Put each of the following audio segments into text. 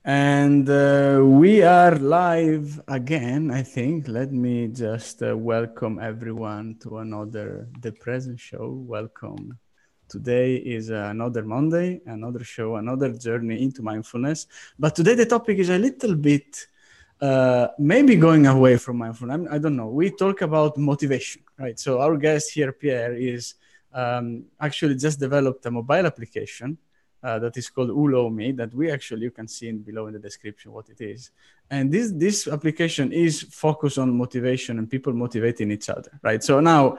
And we are live again, I think. Let me just welcome everyone to another The Present Show. Welcome. Today is another Monday, another show, another journey into mindfulness. But today the topic is a little bit maybe going away from mindfulness. I don't know. We talk about motivation, right? So our guest here, Pierre, is actually just developed a mobile application that is called Me that you can see below in the description what it is. And this application is focused on motivation and people motivating each other, right? So now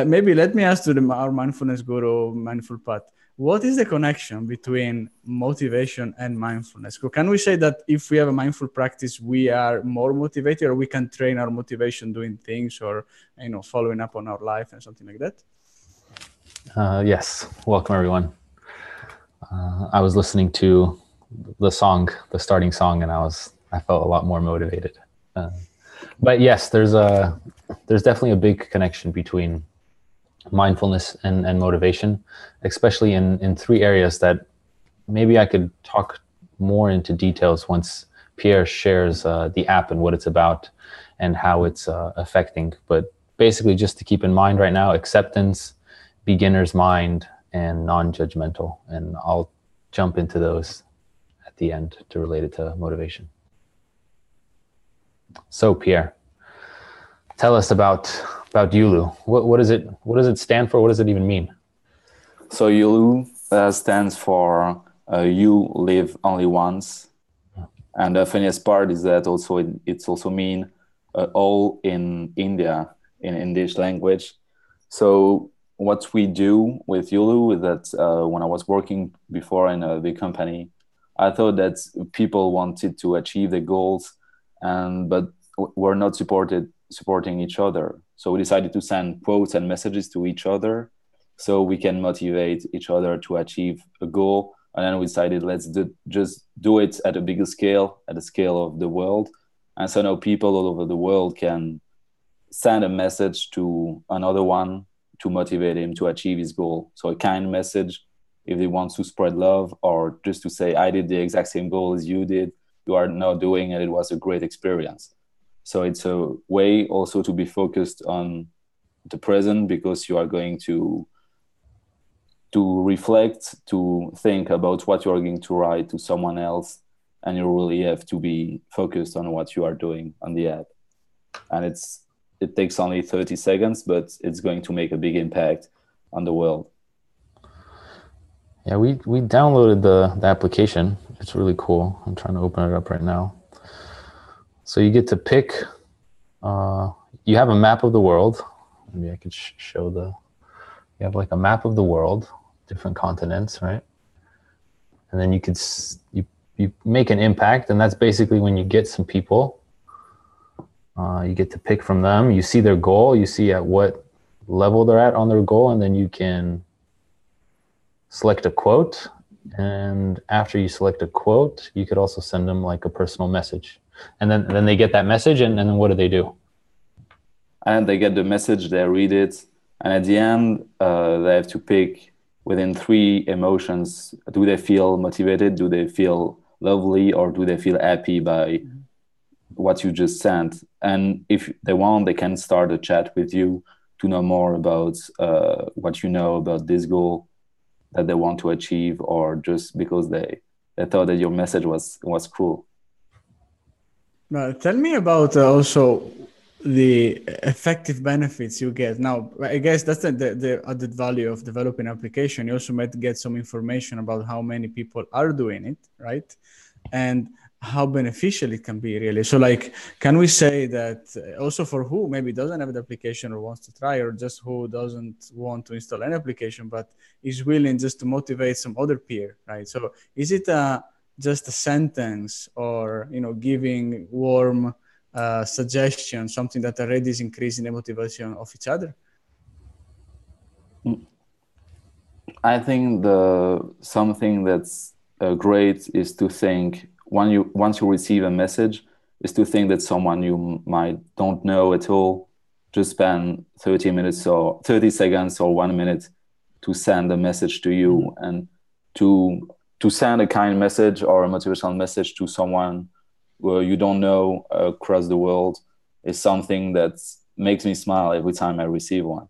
maybe let me ask to our mindfulness guru, Mindful Pat, what is the connection between motivation and mindfulness? Can we say that if we have a mindful practice, we are more motivated, or we can train our motivation doing things, or following up on our life and something like that? Yes. Welcome, everyone. I was listening to the starting song, and I felt a lot more motivated. But yes, there's definitely a big connection between mindfulness and motivation, especially in three areas that maybe I could talk more into details once Pierre shares the app and what it's about and how it's affecting. But basically, just to keep in mind right now, acceptance, beginner's mind, and non-judgmental. And I'll jump into those at the end to relate it to motivation. So Pierre, tell us about YULU. What does it stand for? What does it even mean? So YULU stands for you live only once. And the funniest part is that it's also mean all in India, in English language. So what we do with YULU is that when I was working before in a big company, I thought that people wanted to achieve their goals, but were not supporting each other. So we decided to send quotes and messages to each other so we can motivate each other to achieve a goal. And then we decided, just do it at a bigger scale, at the scale of the world. And so now people all over the world can send a message to another one to motivate him to achieve his goal. So a kind message, if they want to spread love, or just to say, I did the exact same goal as you did, you are now doing it, it was a great experience. So it's a way also to be focused on the present, because you are going to reflect, to think about what you are going to write to someone else, and you really have to be focused on what you are doing on the app. And it takes only 30 seconds, but it's going to make a big impact on the world. Yeah, we downloaded the application. It's really cool. I'm trying to open it up right now. So you get to pick, you have a map of the world. Maybe I could show you have like a map of the world, different continents, right? And then you make an impact, and that's basically when you get some people, you get to pick from them, you see their goal, you see at what level they're at on their goal, and then you can select a quote. And after you select a quote, you could also send them like a personal message. And then they get that message, and then what do they do? And they get the message, they read it, and at the end, they have to pick within three emotions. Do they feel motivated? Do they feel lovely? Or do they feel happy by what you just sent? And if they want, they can start a chat with you to know more about what you know about this goal that they want to achieve, or just because they thought that your message was cool. Tell me about also the effective benefits you get. Now, I guess that's the added value of developing an application. You also might get some information about how many people are doing it, right? And how beneficial it can be, really. So like, can we say that also for who maybe doesn't have the application or wants to try, or just who doesn't want to install an application but is willing just to motivate some other peer, right? So is it just a sentence, or giving warm suggestion, something that already is increasing the motivation of each other? I think something that's great is to think, once you receive a message, is to think that someone you might don't know at all, just spend 30 minutes or 30 seconds or 1 minute to send a message to you, and to to send a kind message or a motivational message to someone where you don't know across the world is something that makes me smile every time I receive one.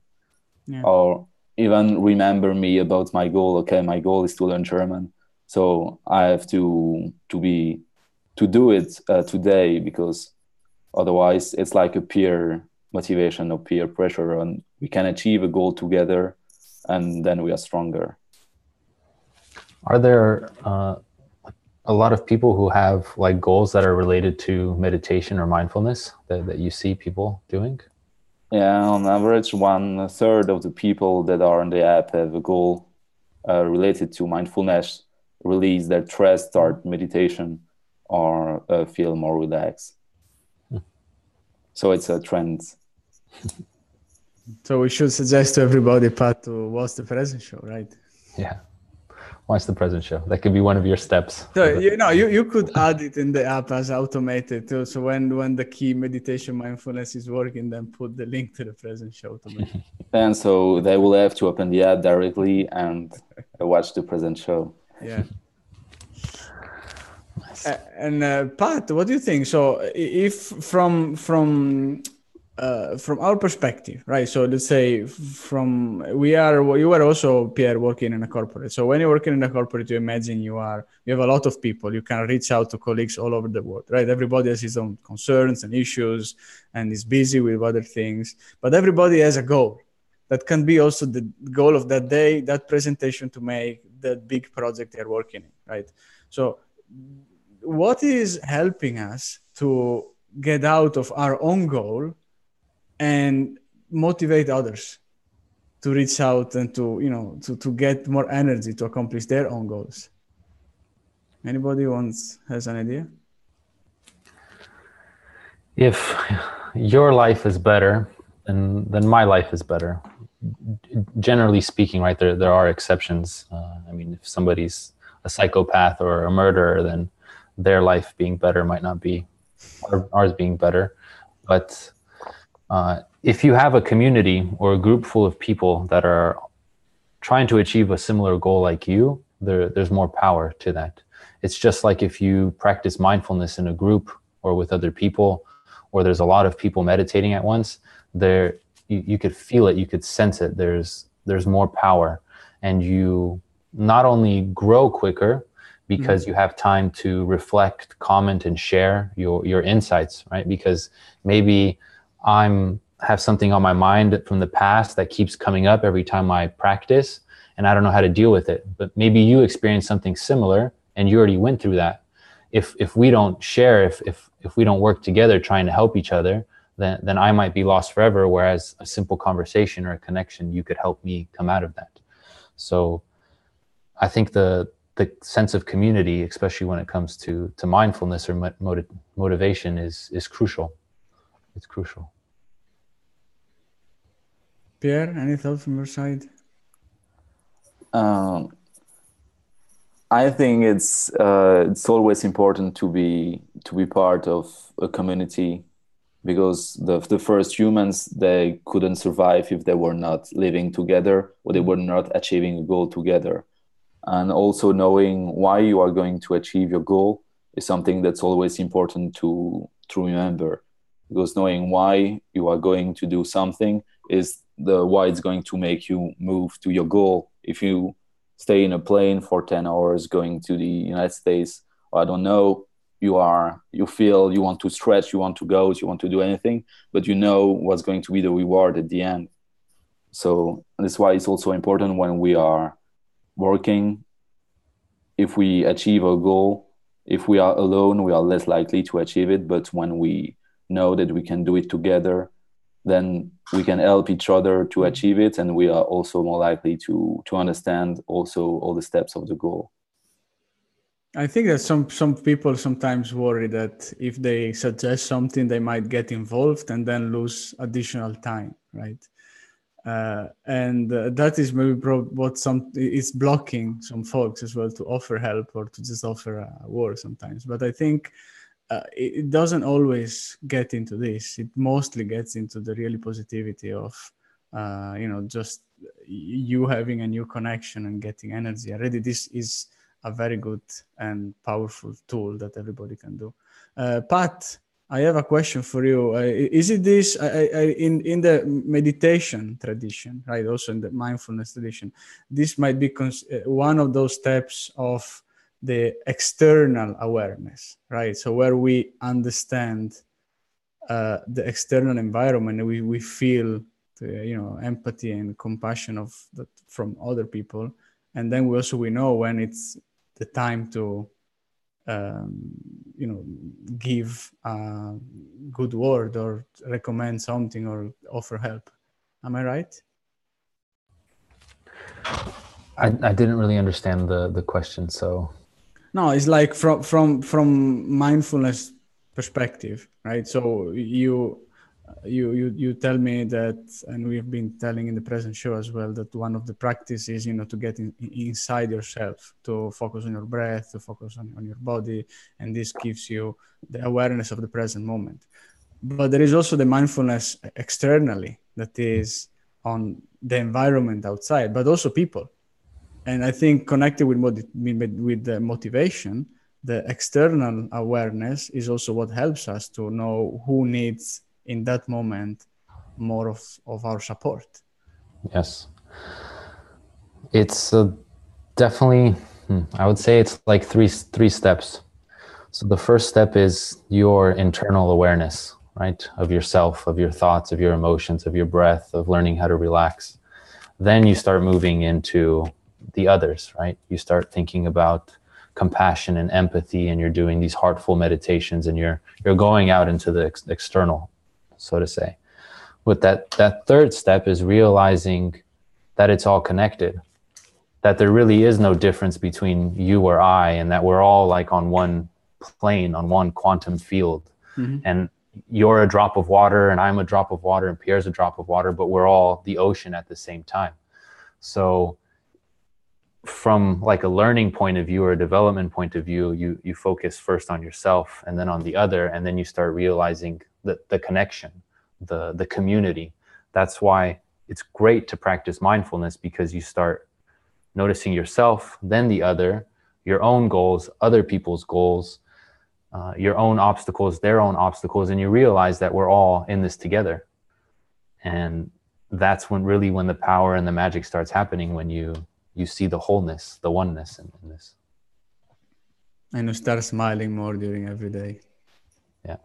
Yeah. Or even remember me about my goal. Okay, my goal is to learn German, so I have to do it today, because otherwise it's like a peer motivation or peer pressure, and we can achieve a goal together, and then we are stronger. Are there a lot of people who have like goals that are related to meditation or mindfulness that you see people doing? Yeah, on average, 1/3 of the people that are on the app have a goal related to mindfulness, release their stress, start meditation, or feel more relaxed. So it's a trend. So we should suggest to everybody, Pat, to watch the present show, right? Yeah. Watch the present show. That could be one of your steps. So you could add it in the app as automated too. So when the key meditation mindfulness is working, then put the link to the present show to me. And so they will have to open the app directly and watch the present show. Yeah. Nice. And Pat, what do you think? So if from our perspective, right? So let's say you are also, Pierre, working in a corporate. So when you're working in a corporate, you imagine you have a lot of people. You can reach out to colleagues all over the world, right? Everybody has his own concerns and issues and is busy with other things, but everybody has a goal. That can be also the goal of that day, that presentation, to make that big project they're working in, right? So what is helping us to get out of our own goal and motivate others to reach out and to get more energy to accomplish their own goals? Anybody has an idea? If your life is better, then my life is better. Generally speaking, right, there are exceptions. I mean, if somebody's a psychopath or a murderer, then their life being better might not be ours being better. But if you have a community or a group full of people that are trying to achieve a similar goal like you, there's more power to that. It's just like if you practice mindfulness in a group or with other people, or there's a lot of people meditating at once, you could feel it, you could sense it. There's more power, and you not only grow quicker because you have time to reflect, comment, and share your insights, right? Because maybe have something on my mind from the past that keeps coming up every time I practice, and I don't know how to deal with it. But maybe you experienced something similar and you already went through that. If we don't share, if we don't work together trying to help each other, then I might be lost forever. Whereas a simple conversation or a connection, you could help me come out of that. So I think the sense of community, especially when it comes to mindfulness or motivation, is crucial. It's crucial. Pierre, any thoughts from your side? I think it's always important to be part of a community, because the first humans, they couldn't survive if they were not living together or they were not achieving a goal together. And also knowing why you are going to achieve your goal is something that's always important to remember, because knowing why you are going to do something is why it's going to make you move to your goal. If you stay in a plane for 10 hours going to the United States, or I don't know, you feel you want to stretch, you want to go, you want to do anything, but you know what's going to be the reward at the end. So that's why it's also important when we are working. If we achieve a goal, if we are alone, we are less likely to achieve it. But when we know that we can do it together, then we can help each other to achieve it, and we are also more likely to understand also all the steps of the goal. I think that some people sometimes worry that if they suggest something, they might get involved and then lose additional time, right? And that is maybe what it's blocking some folks as well to offer help or to just offer a word sometimes. But I think it doesn't always get into this. It mostly gets into the really positivity of just you having a new connection and getting energy. Already this is a very good and powerful tool that everybody can do. Pat, I have a question for you. Is it this in the meditation tradition, right? Also in the mindfulness tradition, this might be one of those steps of the external awareness, right? So where we understand the external environment, we feel empathy and compassion of that from other people, and then we know when it's the time to give a good word or recommend something or offer help. Am I right? I didn't really understand the question, so. No, it's like from mindfulness perspective, right? So you tell me that, and we've been telling in the present show as well, that one of the practices, to get inside yourself, to focus on your breath, to focus on your body, and this gives you the awareness of the present moment. But there is also the mindfulness externally, that is on the environment outside, but also people. And I think connected with the motivation, the external awareness is also what helps us to know who needs in that moment more of our support. Yes. It's definitely, I would say it's like three steps. So the first step is your internal awareness, right? Of yourself, of your thoughts, of your emotions, of your breath, of learning how to relax. Then you start moving into the others, right? You start thinking about compassion and empathy, and you're doing these heartful meditations, and you're going out into the external, so to say. But that third step is realizing that it's all connected, that there really is no difference between you or I, and that we're all like on one plane, on one quantum field. Mm-hmm. And you're a drop of water, and I'm a drop of water, and Pierre's a drop of water, but we're all the ocean at the same time. So from like a learning point of view or a development point of view, you focus first on yourself and then on the other, and then you start realizing the connection, the community. That's why it's great to practice mindfulness, because you start noticing yourself, then the other, your own goals, other people's goals, your own obstacles, their own obstacles, and you realize that we're all in this together. And that's when the power and the magic starts happening, when you see the wholeness, the oneness in this. And you start smiling more during every day. Yeah.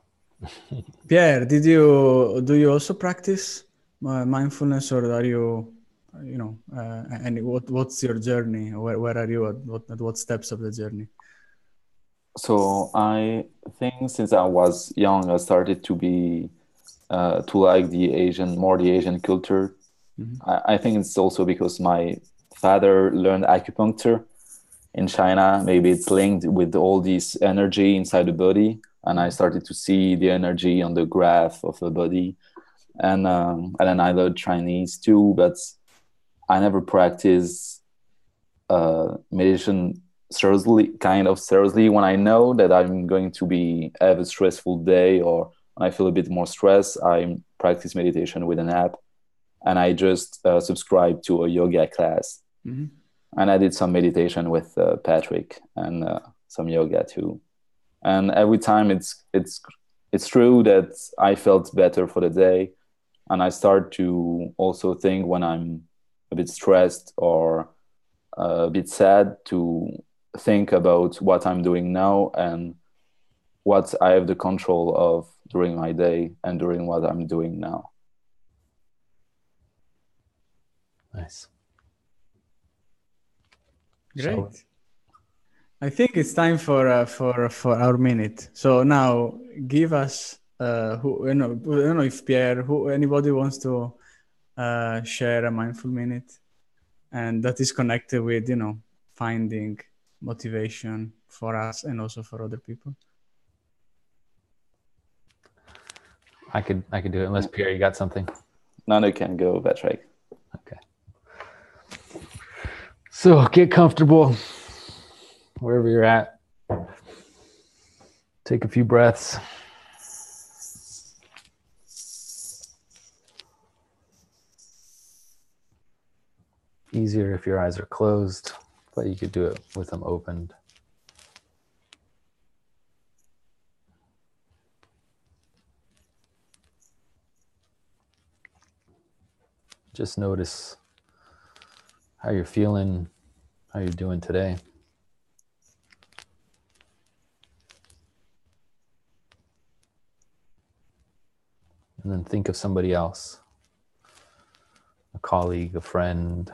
Pierre, do you also practice mindfulness, or are you, and what's your journey? Where are you at what steps of the journey? So I think since I was young, I started to be to like the Asian culture. Mm-hmm. I think it's also because my father learned acupuncture in China. Maybe it's linked with all this energy inside the body, and I started to see the energy on the graph of the body. And then I learned Chinese too, but I never practiced meditation seriously when I know that I'm going to have a stressful day, or when I feel a bit more stressed, I practice meditation with an app, and I just subscribe to a yoga class. Mm-hmm. And I did some meditation with Patrick, and some yoga too. And every time it's true that I felt better for the day, and I start to also think when I'm a bit stressed or a bit sad, to think about what I'm doing now and what I have the control of during my day and during what I'm doing now. Nice. Great. So, I think it's time for our minute. So now give us I don't know if Pierre, anybody wants to share a mindful minute, and that is connected with finding motivation for us and also for other people. I could do it, unless Pierre, you got something. None can go, Patrick. Okay. So get comfortable wherever you're at. Take a few breaths. Easier if your eyes are closed. but you could do it with them opened. Just notice how you're feeling, how you're doing today. And then think of somebody else, a colleague, a friend,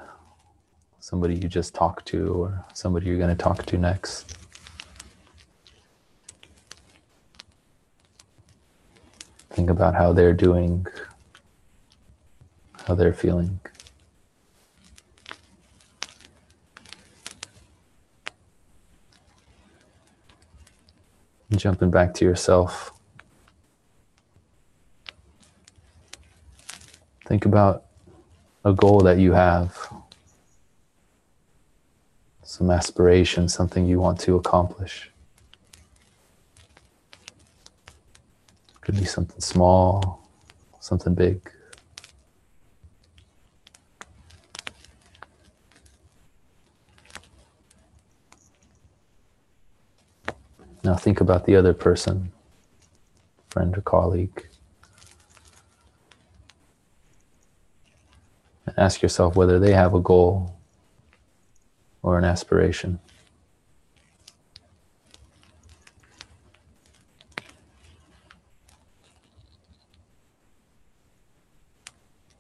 somebody you just talked to, or somebody you're going to talk to next. Think about how they're doing, how they're feeling. And jumping back to yourself. Think about a goal that you have, some aspiration, something you want to accomplish. Could be something small, something big. Now think about the other person, friend or colleague. And ask yourself whether they have a goal or an aspiration.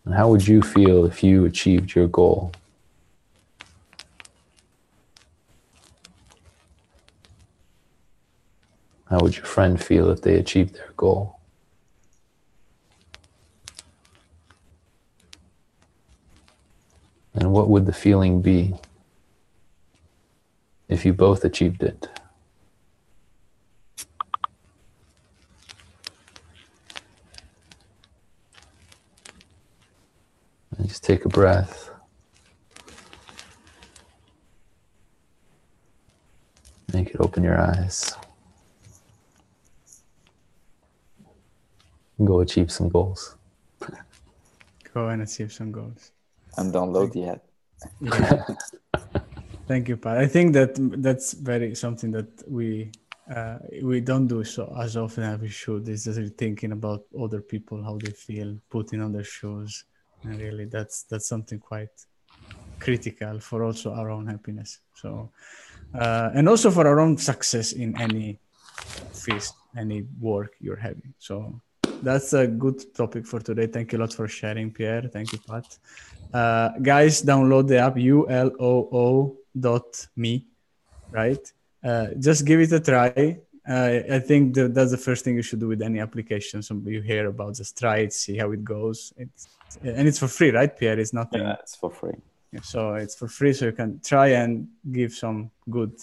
And how would you feel if you achieved your goal? How would your friend feel if they achieved their goal? And what would the feeling be if you both achieved it? And just take a breath. Make it open your eyes. Go achieve some goals. Go and achieve some goals. And download the app. Yeah. Thank you, Pat. I think that's very something that we don't do so as often as we should. Is just really thinking about other people, how they feel, putting on their shoes, and really that's something quite critical for also our own happiness. So, and also for our own success in any office, any work you're having. So that's a good topic for today. Thank you a lot for sharing, Pierre. Thank you, Pat. Guys, download the app uloo.me, right? Just give it a try. I think that's the first thing you should do with any application. So you hear about, just try it, see how it goes. And it's for free, right, Pierre? It's nothing. Yeah, it's for free. So it's for free, so you can try and give some good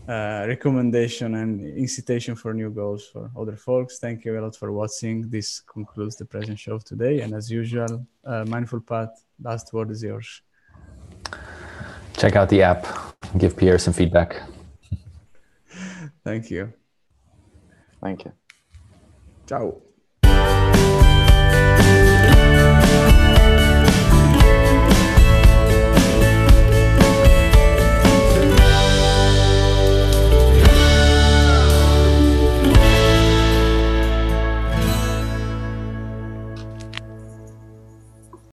recommendation and incitation for new goals for other folks. Thank you a lot for watching. This concludes the present show of today. And as usual, Mindful Path, last word is yours. Check out the app. Give Pierre some feedback. Thank you. Thank you. Ciao.